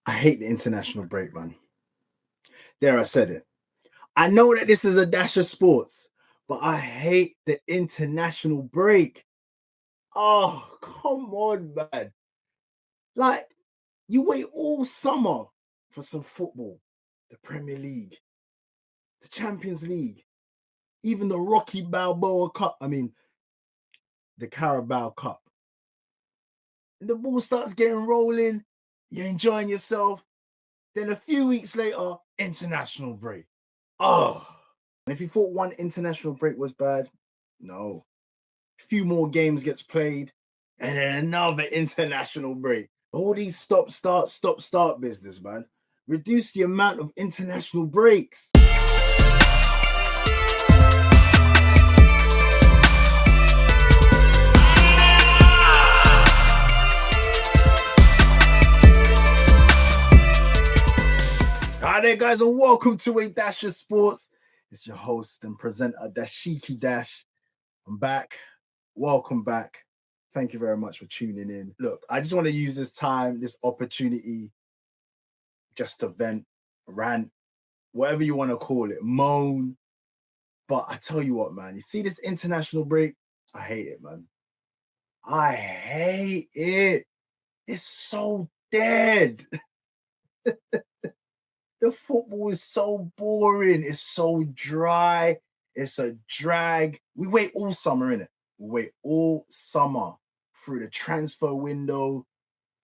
I hate the international break, man. There, I said it. I know that this is a dash of sports, but I hate the international break. Oh, come on, man. Like, you wait all summer for some football, the Premier League, the Champions League, even the Rocky Balboa Cup. I mean, the Carabao Cup. And the ball starts getting rolling, you're enjoying yourself. Then a few weeks later, international break. Oh, and if you thought one international break was bad, no. A few more games gets played, and then another international break. All these stop, start business, man. Reduce the amount of international breaks. Hi there, guys, and welcome to A Dash of Sports. It's your host and presenter, Dashiki Dash. I'm back. Welcome back. Thank you very much for tuning in. Look, I just want to use this time, this opportunity, just to vent, rant, whatever you want to call it, moan. But I tell you what, man, you see this international break? I hate it, man. I hate it. It's so dead. The football is so boring. It's so dry. It's a drag. We wait all summer, innit? We wait all summer through the transfer window,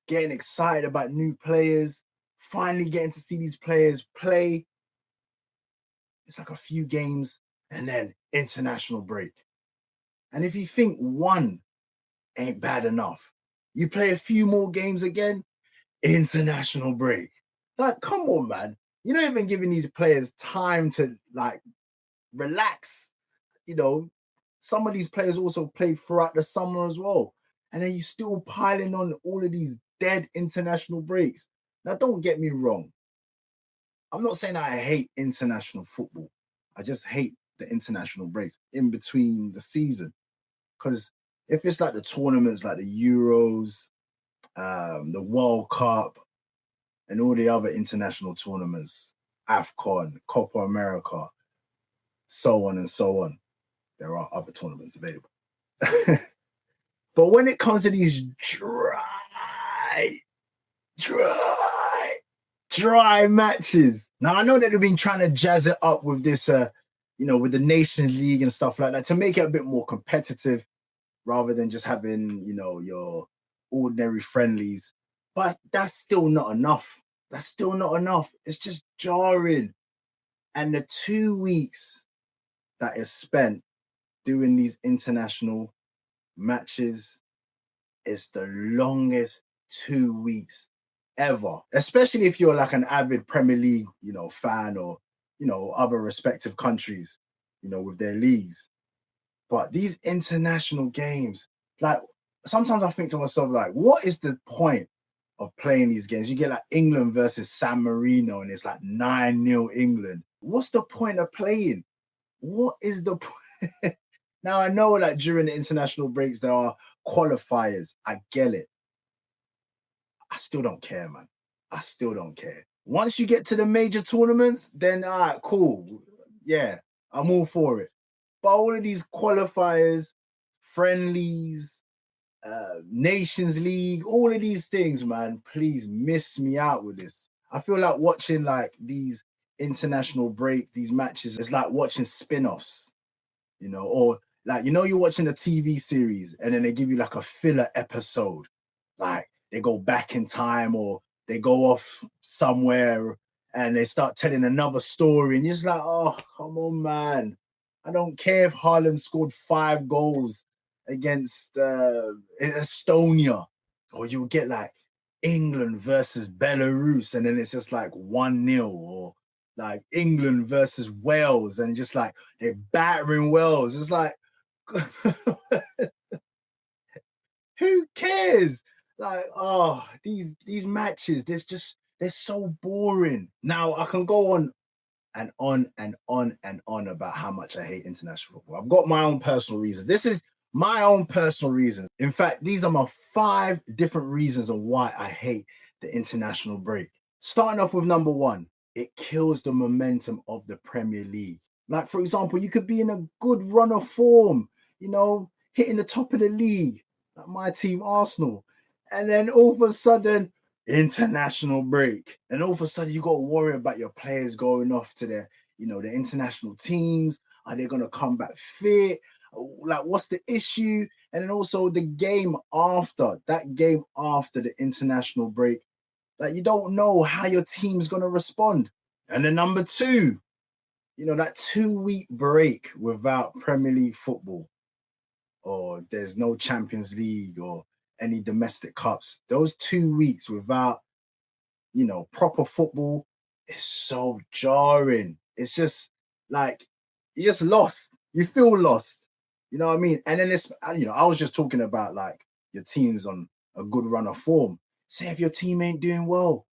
getting excited about new players, finally getting to see these players play. It's like a few games and then international break. And if you think one ain't bad enough, you play a few more games again, international break. Like, come on, man. You're not even giving these players time to like relax. You know, some of these players also play throughout the summer as well. And then you're still piling on all of these dead international breaks. Now, don't get me wrong. I'm not saying I hate international football. I just hate the international breaks in between the season. Because if it's like the tournaments like the Euros, the World Cup, and all the other international tournaments, AFCON, Copa America, so on and so on. There are other tournaments available. But when it comes to these dry matches, now I know that they've been trying to jazz it up with this, with the Nations League and stuff like that to make it a bit more competitive rather than just having, your ordinary friendlies. But that's still not enough. That's still not enough. It's just jarring. And the 2 weeks that is spent doing these international matches is the longest 2 weeks ever, especially if you're like an avid Premier League, fan or, other respective countries, with their leagues. But these international games, like sometimes I think to myself, like, what is the point of playing these games? You get like England versus San Marino and it's like 9-0 England. What's the point of playing? What is the point? Now, I know that during the international breaks, there are qualifiers. I get it. I still don't care, man. I still don't care. Once you get to the major tournaments, then all right, cool. Yeah, I'm all for it. But all of these qualifiers, friendlies, Nations League, all of these things, man, please miss me out with this. I feel like watching like these international break, these matches, it's like watching spin-offs, or like, you're watching a TV series and then they give you like a filler episode. Like they go back in time or they go off somewhere and they start telling another story. And you're just like, oh, come on, man. I don't care if Haaland scored 5 goals against Estonia, or you'll get like England versus Belarus, and then it's just like 1-0, or like England versus Wales, and just like they're battering Wales. It's like, who cares? Like, oh, these matches, they're so boring. Now I can go on and on and on and on about how much I hate international football. I've got my own personal reasons. This is my own personal reasons. In fact, these are my 5 different reasons of why I hate the international break. Starting off with number one, it kills the momentum of the Premier League. Like, for example, you could be in a good run of form, hitting the top of the league, like my team, Arsenal. And then all of a sudden, international break. And all of a sudden, you got to worry about your players going off to the international teams. Are they going to come back fit? Like, what's the issue? And then also the game after the international break, like, you don't know how your team's going to respond. And then number two, that 2-week break without Premier League football, or there's no Champions League or any domestic cups. Those 2 weeks without, proper football is so jarring. It's just like, you just lost. You feel lost. You know what I mean? And then I was just talking about like your team's on a good run of form. Say if your team ain't doing well,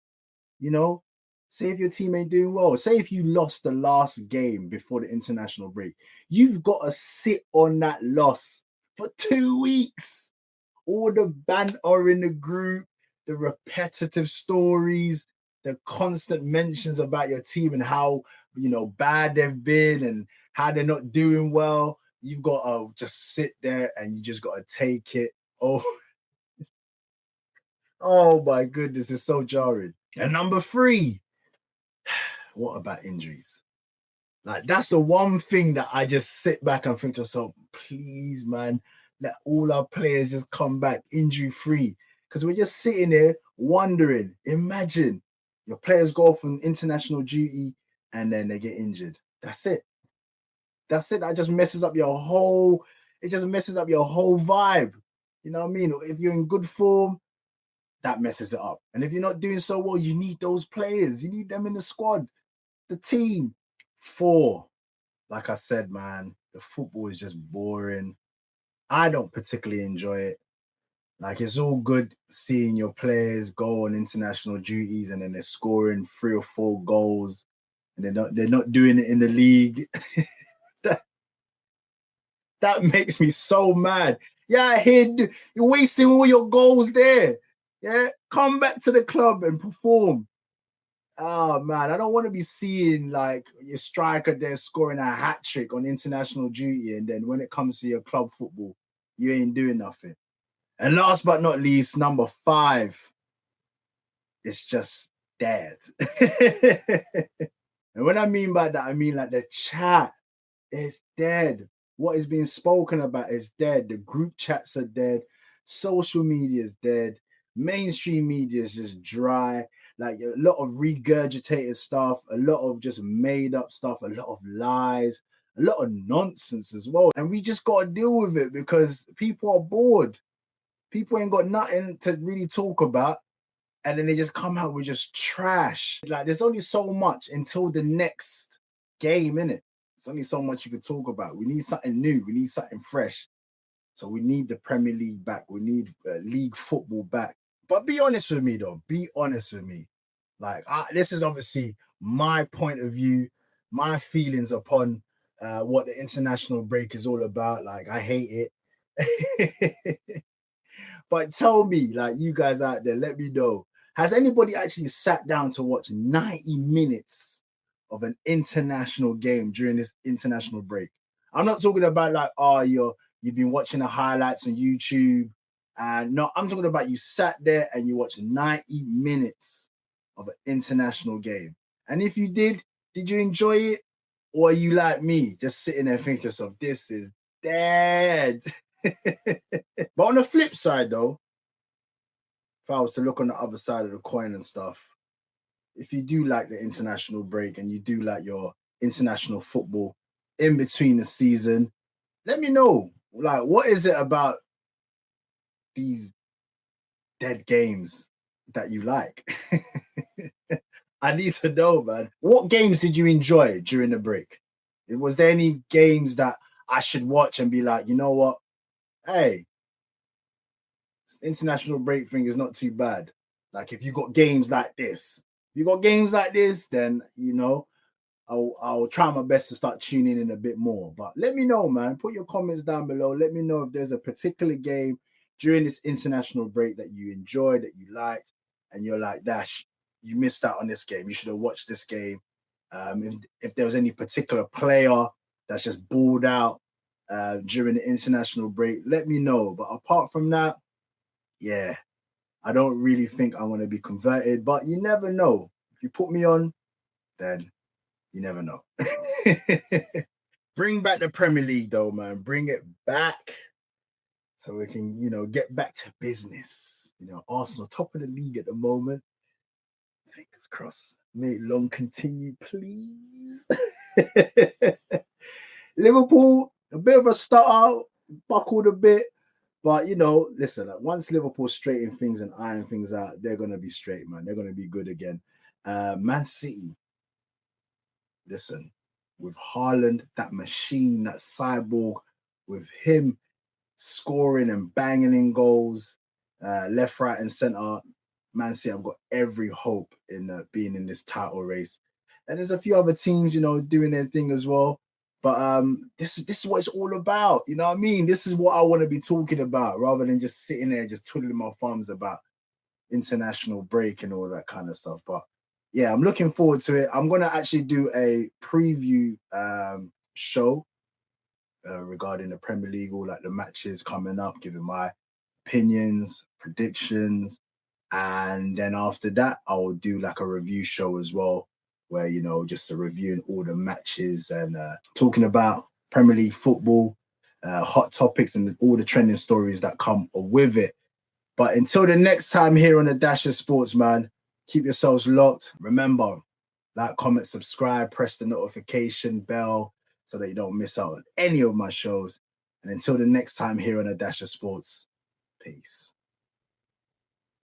say if your team ain't doing well, say if you lost the last game before the international break, you've got to sit on that loss for 2 weeks. All the banter in the group, the repetitive stories, the constant mentions about your team and how, bad they've been and how they're not doing well. You've got to just sit there and you just got to take it. Oh my goodness, it's so jarring. And number three, what about injuries? Like, that's the one thing that I just sit back and think to myself, please, man, let all our players just come back injury-free. Because we're just sitting here wondering, imagine your players go off on international duty and then they get injured. That's it. That just messes up your whole vibe. You know what I mean? If you're in good form, that messes it up. And if you're not doing so well, you need those players. You need them in the squad, the team. 4, like I said, man, the football is just boring. I don't particularly enjoy it. Like, it's all good seeing your players go on international duties and then they're scoring 3 or 4 goals and they're not doing it in the league. that makes me so mad. Yeah, I hear you're wasting all your goals there. Yeah, come back to the club and perform. Oh man, I don't want to be seeing like your striker there scoring a hat trick on international duty, and then when it comes to your club football, you ain't doing nothing. And last but not least, number 5, it's just dead. And what I mean by that, I mean like the chat is dead. What is being spoken about is dead. The group chats are dead. Social media is dead. Mainstream media is just dry. Like, a lot of regurgitated stuff, a lot of just made up stuff, a lot of lies, a lot of nonsense as well. And we just got to deal with it because people are bored. People ain't got nothing to really talk about. And then they just come out with just trash. Like, there's only so much until the next game, innit? There's only so much you can talk about. We need something new. We need something fresh. So we need the Premier League back. We need league football back. But be honest with me, though. Be honest with me. Like, this is obviously my point of view, my feelings upon what the international break is all about. Like, I hate it. But tell me, like, you guys out there, let me know. Has anybody actually sat down to watch 90 minutes of an international game during this international break? I'm not talking about like, you've been watching the highlights on YouTube. And no, I'm talking about you sat there and you watched 90 minutes of an international game. And if you did you enjoy it? Or are you like me, just sitting there thinking to yourself, this is dead? But on the flip side, though, if I was to look on the other side of the coin and stuff, if you do like the international break and you do like your international football in between the season, let me know. Like, what is it about these dead games that you like? I need to know, man. What games did you enjoy during the break? Was there any games that I should watch and be like, you know what? Hey, this international break thing is not too bad. Like, if you got games like this, then I'll try my best to start tuning in a bit more. But let me know, man. Put your comments down below. Let me know if there's a particular game during this international break that you enjoyed, that you liked, and you're like, Dash, you missed out on this game. You should have watched this game. If there was any particular player that's just balled out during the international break, let me know. But apart from that, yeah, I don't really think I'm going to be converted. But you never know. If you put me on, then you never know. Bring back the Premier League, though, man. Bring it back so we can, get back to business. Arsenal top of the league at the moment. Fingers crossed. May it long continue, please. Liverpool, a bit of a stutter, buckled a bit. But, listen, once Liverpool straighten things and iron things out, they're going to be straight, man. They're going to be good again. Man City, listen, with Haaland, that machine, that cyborg, with him scoring and banging in goals, left, right, and centre, Man City, I've got every hope in being in this title race. And there's a few other teams, doing their thing as well. But this is what it's all about. You know what I mean? This is what I want to be talking about rather than just sitting there just twiddling my thumbs about international break and all that kind of stuff. But yeah, I'm looking forward to it. I'm going to actually do a preview show regarding the Premier League, all like the matches coming up, giving my opinions, predictions. And then after that, I will do like a review show as well, where, just reviewing all the matches and talking about Premier League football, hot topics and all the trending stories that come with it. But until the next time here on the Dash of Sports, man, keep yourselves locked. Remember, like, comment, subscribe, press the notification bell so that you don't miss out on any of my shows. And until the next time here on the Dash of Sports, peace.